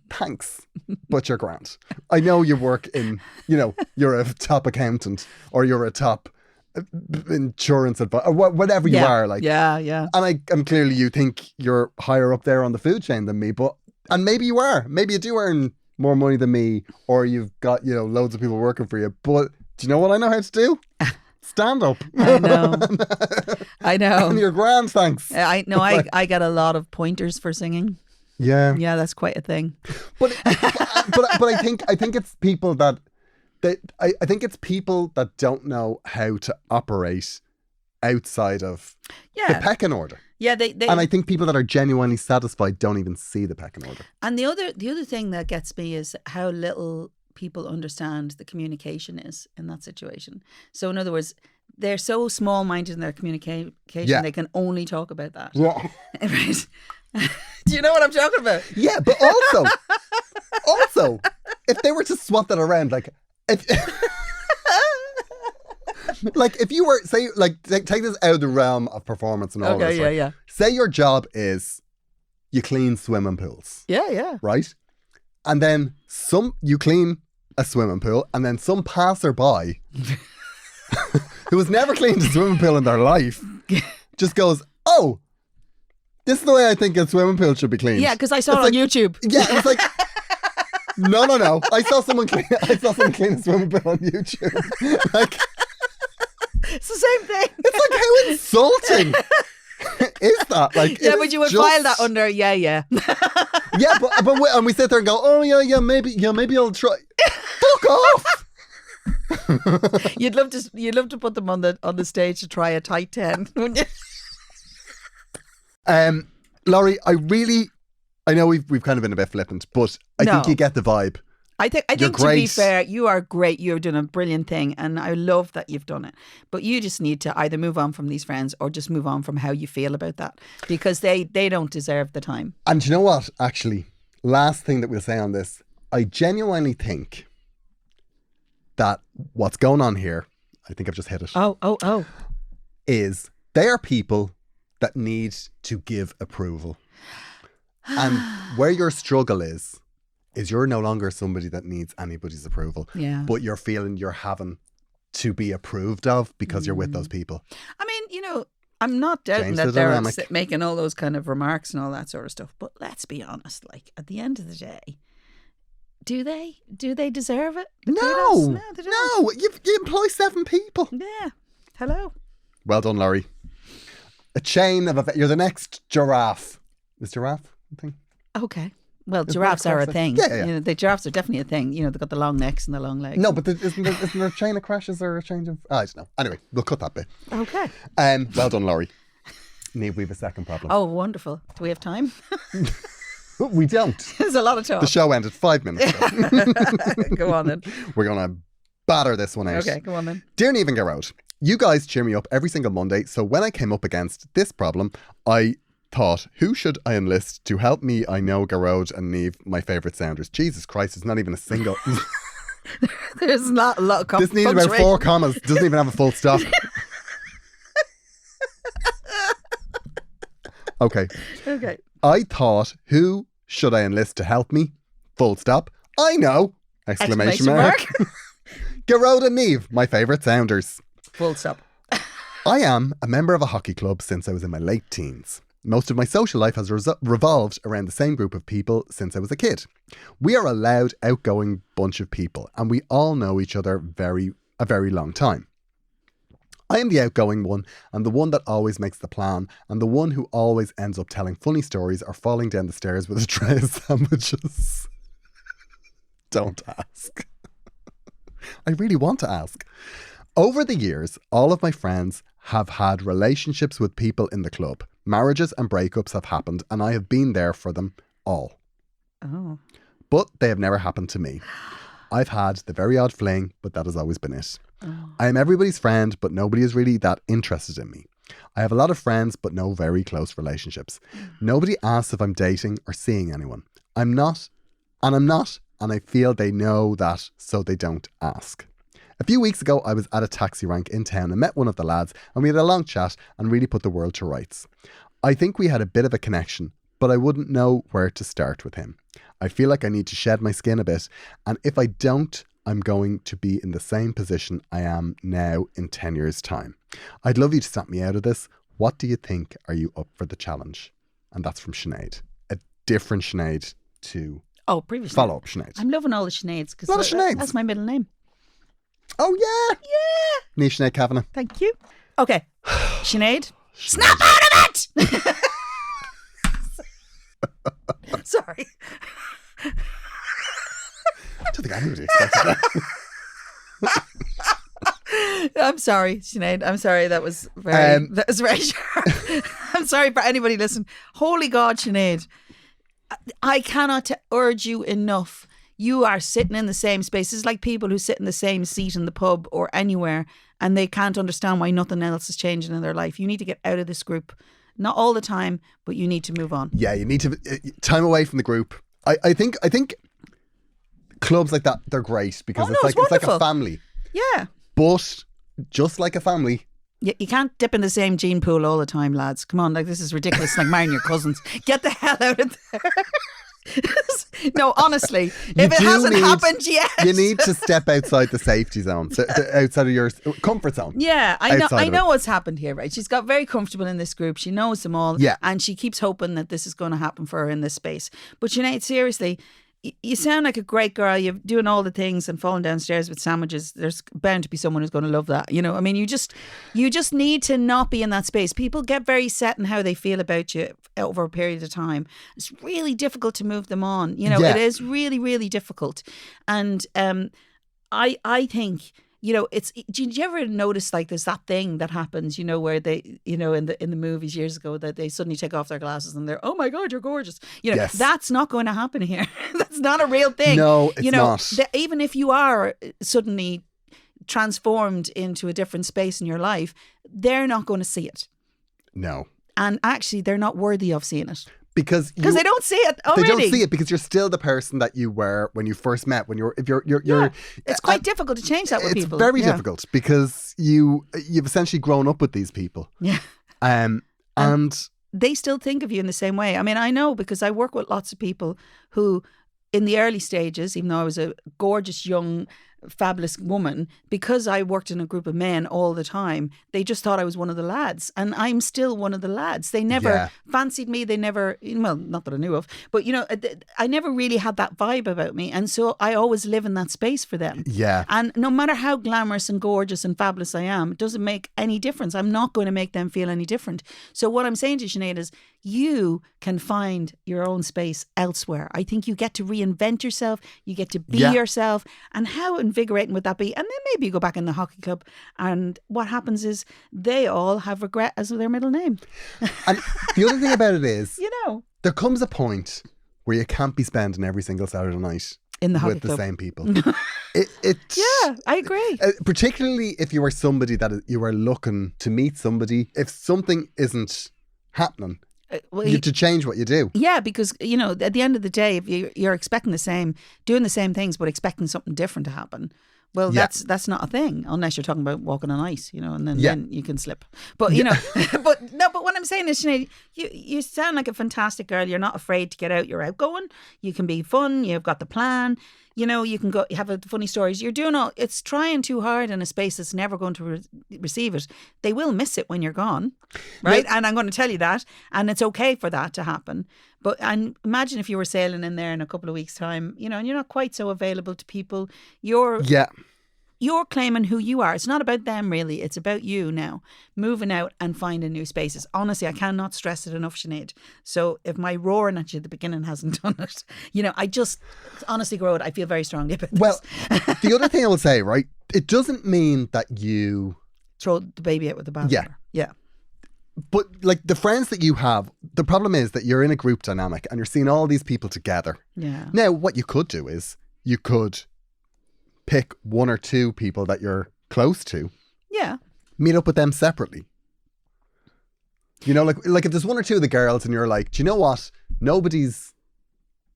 thanks, but you're grand. I know you work in, you're a top accountant or you're a top insurance advisor or whatever you are. Like, yeah. And clearly you think you're higher up there on the food chain than me, and maybe you are. Maybe you do earn more money than me, or you've got, loads of people working for you. But do you know what I know how to do? Stand up. I know. And you're grand, thanks. I know. I get a lot of pointers for singing. Yeah. Yeah, that's quite a thing. But I think it's people that I think it's people that don't know how to operate outside of the pecking order. Yeah, they and I think people that are genuinely satisfied don't even see the pecking order. And the other thing that gets me is how little people understand the communication is in that situation. So in other words, they're so small-minded in their communication, they can only talk about that. Yeah. Right? Do you know what I'm talking about? Yeah, but also, if they were to swap that around, if you were, say, take this out of the realm of performance and all this. Okay, yeah. Say your job is you clean swimming pools. Yeah. Right? And then you clean a swimming pool, and then some passerby who has never cleaned a swimming pool in their life just goes, oh, this is the way I think a swimming pool should be cleaned. Yeah, because I saw it on YouTube. Yeah, it's like, no. I saw someone clean a swimming pool on YouTube. It's the same thing. It's like, how insulting is that? Yeah, but you would file that under, yeah. Yeah, and we sit there and go, oh yeah, maybe I'll try. Fuck off. You'd love to put them on the stage to try a tight 10, wouldn't you? Laurie, I know we've kind of been a bit flippant, but I think you get the vibe I think You're to be great. fair, you are great. You're doing a brilliant thing, and I love that you've done it. But you just need to either move on from these friends or just move on from how you feel about that, because they don't deserve the time. And do you know what? Actually, last thing that we'll say on this, I genuinely think that what's going on here, I think I've just hit it, Oh. is they are people that need to give approval. And where your struggle is you're no longer somebody that needs anybody's approval. Yeah. But you're feeling you're having to be approved of because you're with those people. I mean, you know, I'm not doubting Change that the they're dynamic. making all those kind of remarks and all that sort of stuff. But let's be honest, like at the end of the day, do they deserve it? The kudos? No, they don't. No, you employ 7 people. Yeah. Hello. Well done, Laurie. A chain of you're the next giraffe. Is giraffe a thing? Okay. Well, Isn't giraffes that a are a crafts thing. thing? Yeah. You know, the giraffes are definitely a thing. You know, they've got the long necks and the long legs. No, but isn't there a chain of crashes or a change of... I don't know. Anyway, we'll cut that bit. Okay. Well done, Laurie. Niamh, we have a second problem. Oh, wonderful. Do we have time? We don't. There's a lot of talk. The show ended 5 minutes ago. Go on then. We're going to batter this one out. Okay, go on then. Dear Niamh and Gearóid, you guys cheer me up every single Monday, so when I came up against this problem, I thought, who should I enlist to help me? I know Gearóid and Niamh, my favourite sounders. Jesus Christ, it's not even a single... There's not a lot of This needs about 4 commas. Doesn't even have a full stop. Okay. Okay. I thought, who should I enlist to help me? Full stop. I know! Exclamation mark. Gearóid and Niamh, my favourite sounders. Full stop. I am a member of a hockey club since I was in my late teens. Most of my social life has revolved around the same group of people since I was a kid. We are a loud, outgoing bunch of people, and we all know each other a very long time. I am the outgoing one, and the one that always makes the plan, and the one who always ends up telling funny stories or falling down the stairs with a tray of sandwiches. Don't ask. I really want to ask. Over the years, all of my friends have had relationships with people in the club. Marriages and breakups have happened, and I have been there for them all. Oh. But they have never happened to me. I've had the very odd fling, but that has always been it. Oh. I am everybody's friend, but nobody is really that interested in me. I have a lot of friends, but no very close relationships. Nobody asks if I'm dating or seeing anyone. I'm not, and I feel they know that, so they don't ask. A few weeks ago, I was at a taxi rank in town and met one of the lads, and we had a long chat and really put the world to rights. I think we had a bit of a connection, but I wouldn't know where to start with him. I feel like I need to shed my skin a bit, and if I don't, I'm going to be in the same position I am now in 10 years' time. I'd love you to snap me out of this. What do you think? Are you up for the challenge? And that's from Sinead. A different Sinead to Previously. follow-up Sinead. I'm loving all the Sineads because Lot of Sineads. that's my middle name. Oh, yeah. Yeah. Niamh Sinead Kavanagh. Thank you. Okay. Sinead. Snap out of it! Sorry. I don't think anybody expected that. I'm sorry, Sinead. I'm sorry. That was very sharp. I'm sorry for anybody listening. Holy God, Sinead. I cannot urge you enough. You are sitting in the same space. It's like people who sit in the same seat in the pub or anywhere and they can't understand why nothing else is changing in their life. You need to get out of this group. Not all the time, but you need to move on. Yeah, you need to time away from the group. I think clubs like that, they're great because it's like wonderful. a family. Yeah. But just like a family, You can't dip in the same gene pool all the time, lads. Come on, like this is ridiculous. Like marrying your cousins. Get the hell out of there. No, honestly, if it hasn't happened yet, you need to step outside the safety zone, outside of your comfort zone. Yeah, I know. Outside I of know what's happened here, right? She's got very comfortable in this group. She knows them all, Yeah. and she keeps hoping that this is going to happen for her in this space. But Sinead, seriously, you sound like a great girl. You're doing all the things and falling downstairs with sandwiches. There's bound to be someone who's going to love that. You know, I mean, you just need to not be in that space. People get very set in how they feel about you over a period of time. It's really difficult to move them on. You know, Yeah. It is really, really difficult. And I think do you ever notice like there's that thing that happens, where they, in the movies years ago that they suddenly take off their glasses and they're, oh my God, you're gorgeous. Yes. That's not going to happen here. That's not a real thing. No, it's not. Even if you are suddenly transformed into a different space in your life, they're not going to see it. No. And actually, they're not worthy of seeing it. Because they don't see it already. They don't see it because you're still the person that you were when you first met. It's quite difficult to change that with people. It's very difficult because you've essentially grown up with these people. Yeah. And they still think of you in the same way. I mean, I know because I work with lots of people who, in the early stages, even though I was a gorgeous young fabulous woman, because I worked in a group of men all the time, they just thought I was one of the lads, and I'm still one of the lads. They never fancied me. They never, well, not that I knew of, but I never really had that vibe about me, and so I always live in that space for them. Yeah. And no matter how glamorous and gorgeous and fabulous I am, it doesn't make any difference. I'm not going to make them feel any different. So what I'm saying to Sinead is, you can find your own space elsewhere. I think you get to reinvent yourself. You get to be yourself. And how invigorating would that be? And then maybe you go back in the hockey club, and what happens is they all have regret as their middle name. And the other thing about it is, there comes a point where you can't be spending every single Saturday night in the hockey with club. the same people. Yeah, I agree. Particularly if you are somebody that you are looking to meet somebody. If something isn't happening, you have to change what you do. Yeah, because, at the end of the day, if you're expecting doing the same things, but expecting something different to happen, well, that's not a thing, unless you're talking about walking on ice, and then you can slip. But, but what I'm saying is, Sinead, you sound like a fantastic girl. You're not afraid to get out. You're outgoing. You can be fun. You've got the plan. You can go, you have funny stories. You're doing it's trying too hard in a space that's never going to receive it. They will miss it when you're gone, right? And I'm going to tell you that. And it's okay for that to happen. But imagine if you were sailing in there in a couple of weeks' time, and you're not quite so available to people. You're claiming who you are. It's not about them, really. It's about you now, moving out and finding new spaces. Honestly, I cannot stress it enough, Sinead. So if my roaring at you at the beginning hasn't done it, I just, honestly, Gearóid, I feel very strongly about this. Well, the other thing I will say, right, it doesn't mean that you throw the baby out with the bathwater. Yeah. But like the friends that you have, the problem is that you're in a group dynamic and you're seeing all these people together. Yeah. Now, what you could do is you could pick one or two people that you're close to. Yeah. Meet up with them separately. Like if there's one or two of the girls and you're like, do you know what? Nobody's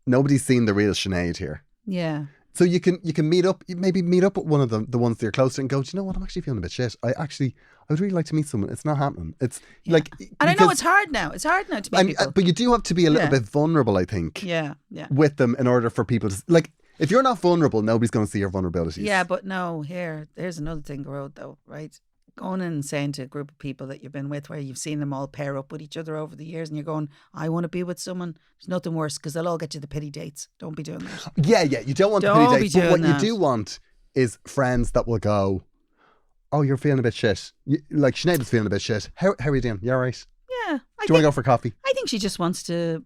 seen the real Sinead here. Yeah. So you can meet up with one of the ones that you're close to and go, do you know what? I'm actually feeling a bit shit. I would really like to meet someone. It's not happening. It's like, and I know it's hard now. It's hard now to meet people. But you do have to be a little bit vulnerable, I think. Yeah. With them in order for people to like. If you're not vulnerable, nobody's going to see your vulnerabilities. Yeah, but no, here's another thing, Gearóid, though, right? Going in and saying to a group of people that you've been with where you've seen them all pair up with each other over the years and you're going, I want to be with someone. There's nothing worse because they'll all get you the pity dates. Don't be doing that. Yeah, you don't want the pity dates. But what you do want is friends that will go, oh, you're feeling a bit shit. Like Sinead is feeling a bit shit. How are you doing? You all right? Yeah. Do you want to go for coffee? I think she just wants to...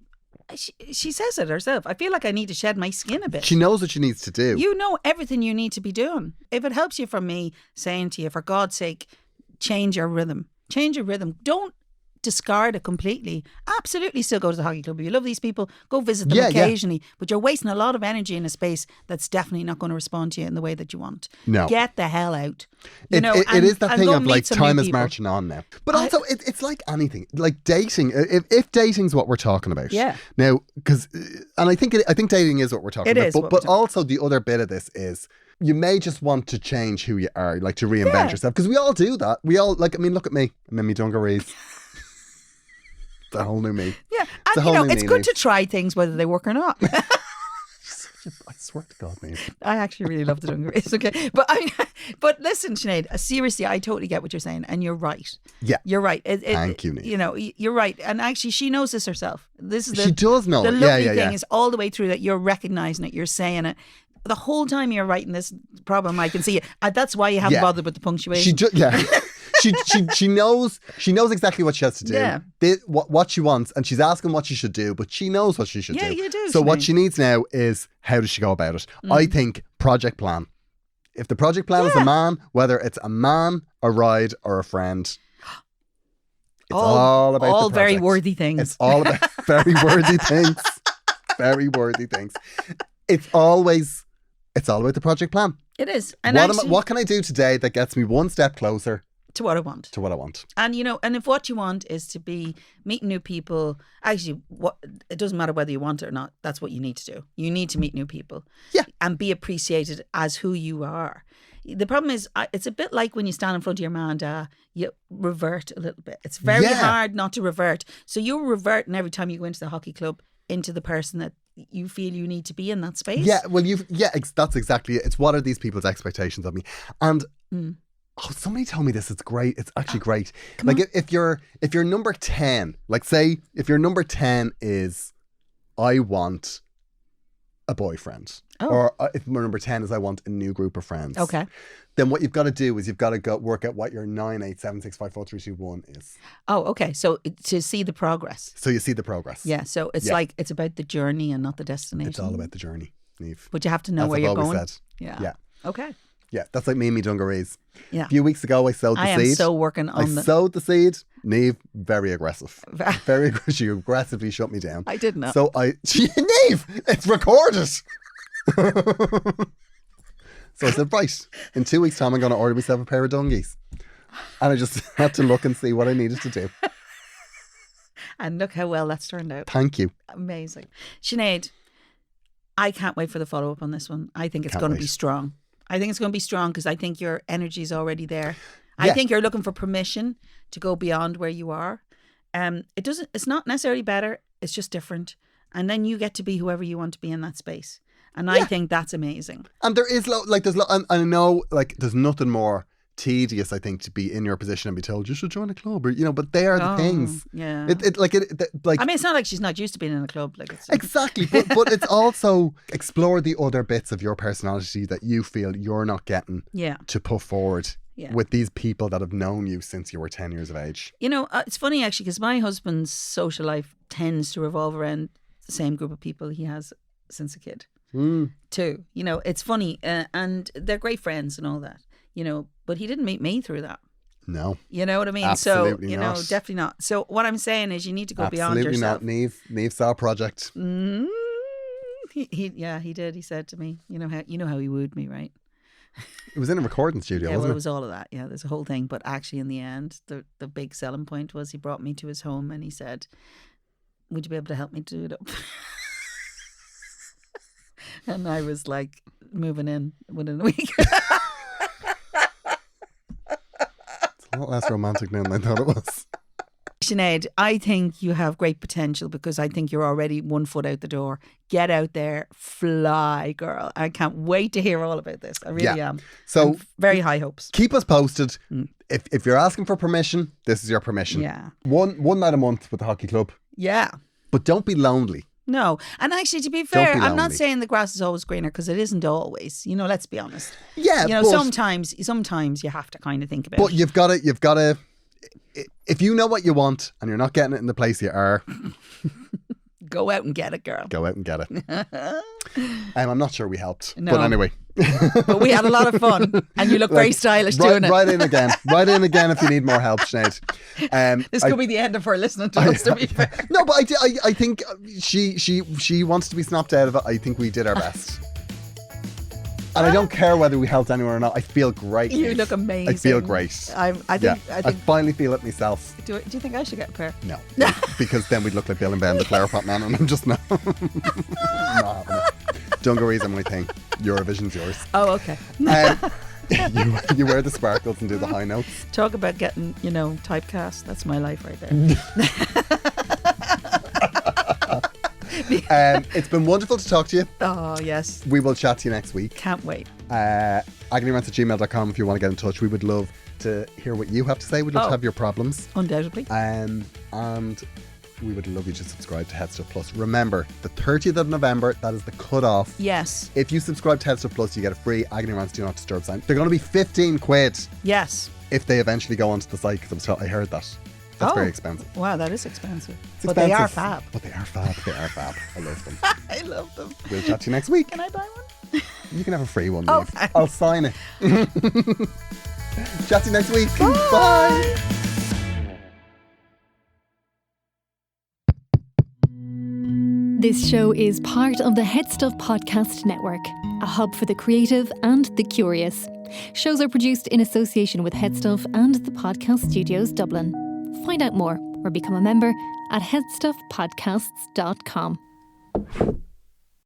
She says it herself. I feel like I need to shed my skin a bit. She knows what she needs to do. You know everything you need to be doing. If it helps you from me saying to you, for God's sake, change your rhythm. Change your rhythm. Don't discard it completely. Absolutely still go to the hockey club. If you love these people, go visit them occasionally. But you're wasting a lot of energy in a space that's definitely not going to respond to you in the way that you want. No. Get the hell out. It is that thing of like time is marching on now. But also it's like anything. Like dating. If dating's what we're talking about. Yeah. Now, because I think dating is what we're talking about. It is. But also the other bit of this is you may just want to change who you are, like to reinvent yourself. Because we all do that. We all look at me. I'm in my dungarees. The whole new me. Yeah, and it's good to try things whether they work or not. I swear to God, mate. I actually really love the dungarees. Okay, but listen, Sinead, seriously, I totally get what you're saying, and you're right. Yeah, you're right. Thank you, Niamh. You're right, and actually, she knows this herself. She does know. The lovely thing is all the way through that you're recognizing it, you're saying it. The whole time you're writing this problem, I can see it. That's why you haven't bothered with the punctuation. She knows exactly what she has to do. Yeah. What she wants, and she's asking what she should do, but she knows what she should do. Yeah, you do. So what she needs now is how does she go about it? I think project plan If the project plan is a man, whether it's a man, a ride, or a friend, it's all about all the very project. worthy things. It's all about very worthy things. Very worthy things. It's always about the project plan. It is. And actually, What can I do today that gets me one step closer to what I want. to what I want? And and if what you want is to be meeting new people, actually, it doesn't matter whether you want it or not. That's what you need to do. You need to meet new people, and be appreciated as who you are. The problem is, it's a bit like when you stand in front of your mum and dad, you revert a little bit. It's very hard not to revert. So you're reverting every time you go into the hockey club into the person that you feel you need to be in that space. Yeah, well, that's exactly it. It's what are these people's expectations of me? And somebody told me this. It's great. It's actually great. Like if you're number 10, like say if your number 10 is I want a boyfriend, or if my number 10 is I want a new group of friends. Okay. Then what you've got to do is you've got to go work out what your 9, 8, 7, 6, 5, 4, 3, 2, 1 is. Oh, okay. So to see the progress. So you see the progress. Yeah. So it's like it's about the journey and not the destination. It's all about the journey, Niamh. But you have to know where I've you're always going. said. Yeah. Okay. Yeah, that's like me and me dungarees. Yeah. A few weeks ago, I sowed the I seed. am so working on I sowed the seed. Niamh, very aggressive. Very aggressive. She aggressively shut me down. I did not. So Niamh, it's recorded. So I said, right, in 2 weeks' time, I'm going to order myself a pair of dungies. And I just had to look and see what I needed to do. And look how well that's turned out. Thank you. Amazing. Sinead, I can't wait for the follow-up on this one. I think it's going to be strong. I think it's going to be strong because I think your energy is already there. I think you're looking for permission to go beyond where you are. It's not necessarily better. It's just different. And then you get to be whoever you want to be in that space. And I think that's amazing. And there is and I know there's nothing more tedious, I think, to be in your position and be told you should join a club, or but they are the things. Yeah. I mean, it's not like she's not used to being in a club. Like it's exactly, but it's also explore the other bits of your personality that you feel you're not getting to put forward with these people that have known you since you were 10 years of age. It's funny actually because my husband's social life tends to revolve around the same group of people he has since a kid. Too. It's funny, and they're great friends and all that. But he didn't meet me through that. No. You know what I mean? Absolutely so, not. Definitely not. So what I'm saying is you need to go beyond Absolutely yourself. not. Niamh saw a project. He did. He said to me, you know how he wooed me, right? It was in a recording studio, Yeah, wasn't well, it was all of that. Yeah, there's a whole thing. But actually, in the end, the big selling point was he brought me to his home and he said, would you be able to help me do it up? And I was like, moving in within a week. It's a lot less romantic now than I thought it was. Sinead, I think you have great potential because I think you're already 1 foot out the door. Get out there, fly, girl. I can't wait to hear all about this. I really am. So very high hopes. Keep us posted. If you're asking for permission, this is your permission. Yeah. One night a month with the hockey club. Yeah. But don't be lonely. No. And actually, to be fair, I'm not saying the grass is always greener because it isn't always. Let's be honest. Yeah. Sometimes you have to kind of think about it. But you've got to, if you know what you want and you're not getting it in the place you are, go out and get it, girl. Go out and get it. I'm not sure we helped. No. But anyway. But we had a lot of fun and you look very stylish doing it. Right in again. Right in again if you need more help, Sinead. This could be the end of her listening to us, to be fair. No, but I think she wants to be snapped out of it. I think we did our best. And I don't care whether we helped anyone or not. I feel great. You look amazing. I feel great. I think I finally feel it myself. Do you think I should get a pair? No. Because then we'd look like Bill and Ben, the Clare Pot Man, and I'm just not having it. Dungarees are my thing. Eurovision's yours. Oh, okay. You wear the sparkles and do the high notes. Talk about getting, typecast. That's my life right there. It's been wonderful to talk to you. Oh, yes. We will chat to you next week. Can't wait. agonyrants@gmail.com if you want to get in touch. We would love to hear what you have to say. We'd love to have your problems. Undoubtedly. And we would love you to subscribe to Head Stuff Plus. Remember, the 30th of November, that is the cut-off. Yes. If you subscribe to Head Stuff Plus, you get a free Agony Rants Do Not Disturb sign. They're going to be 15 quid. Yes. If they eventually go onto the site, because I heard that. That's very expensive. Wow, that is expensive. But they are fab. But they are fab. They are fab. I love them. I love them. We'll chat to you next week. Can I buy one? You can have a free one, Oh, Niamh. I'll sign it. Chat to you next week. Bye. This show is part of the Head Stuff Podcast Network, a hub for the creative and the curious. Shows are produced in association with Head Stuff and the Podcast Studios Dublin. Find out more or become a member at headstuffpodcasts.com.